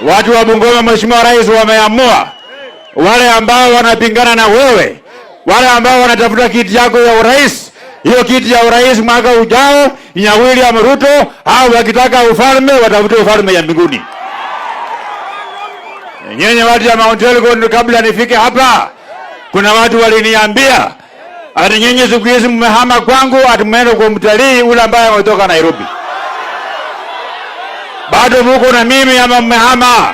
Watu wa Bungoma, Mheshimiwa Rais, wameamua wale ambao wanapingana na wewe, wale ambao wanatafuta kiti yako ya urais, hiyo kiti ya urais mwaka ujao ni ya William Ruto, au wakitaka ufalme watafute ufalme ya mbinguni. Nyenye watu ya Mount Elgon, kabla nifike hapa, kuna watu waliniambia ati nyenye siku hizi mmehama kwangu, ati mmeenda kwa mtalii ule ambaye ametoka Nairobi. Bado muko na mimi ama mmehama?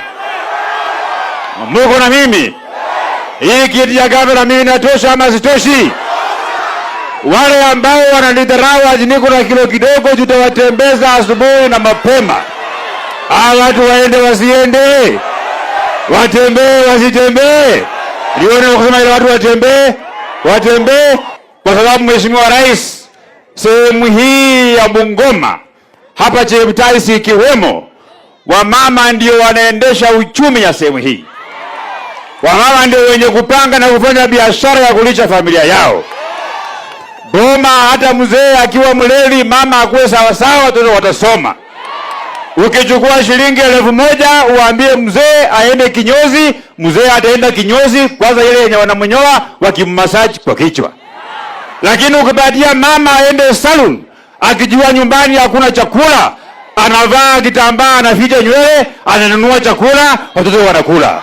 Muko na mimi? Hii kiti ya gavana mimi natosha ama sitoshi? Wale ambao wananidharau ati niko na kilo kidogo, tutawatembeza asubuhi na mapema. Hawa watu waende wasiende? Watembee wasitembee? Nione kusema ile watu watembee kwa sababu Mheshimiwa Rais, sehemu hii ya Bungoma hapa Cheptais ikiwemo, wamama ndio wanaendesha uchumi ya sehemu hii. Wamama ndio wenye kupanga na kufanya biashara ya kulisha familia yao. Boma hata mzee akiwa mlevi, mama akuwe sawa sawa, watoto watasoma. Ukichukua shilingi 1000 uambie mzee aende kinyozi, mzee ataenda kinyozi, kwanza ile yenye wanamnyoa wakimmassage kwa kichwa. Lakini ukipatia mama aende salon, akijua nyumbani hakuna chakula, anavaa kitambaa, anaficha nywele, ananunua chakula, watoto wanakula.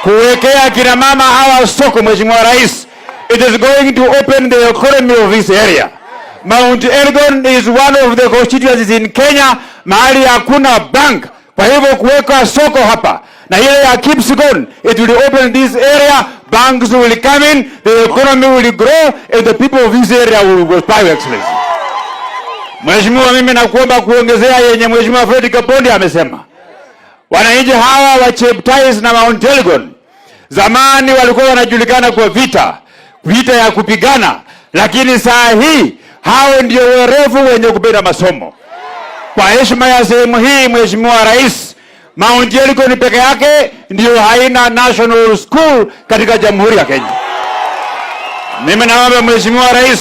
Kuwekea kina mama hawa soko, Mheshimiwa Rais, it is going to open the economy of this area. Mount Elgon is one of the constituencies in Kenya mahali hakuna bank. Kwa hivyo kuweka soko hapa na ile ya Kipsigon, it will open this area, banks will come in, the economy will grow, and the people of this area will prosper, Excellency. Mheshimiwa, mimi nakuomba kuongezea yenye Mheshimiwa Fred Kapondi amesema. Wananchi hawa wa Cheptais na Mount Elgon zamani walikuwa wanajulikana kwa vita ya kupigana, lakini saa hii hao ndio werevu wenye kupenda masomo. Kwa heshima ya sehemu hii, Mheshimiwa Rais, Mount Elgon peke yake ndio haina national school katika Jamhuri ya Kenya. Mimi naomba Mheshimiwa Rais,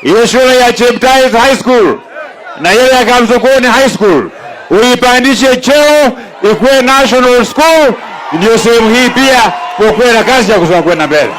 hiyo shule ya Cheptais High School na ile ya Kamsokoni High School uipandishe cheo ikuwe national school, ndio sehemu hii pia kuwe na kazi ya kusoma kwenda mbele.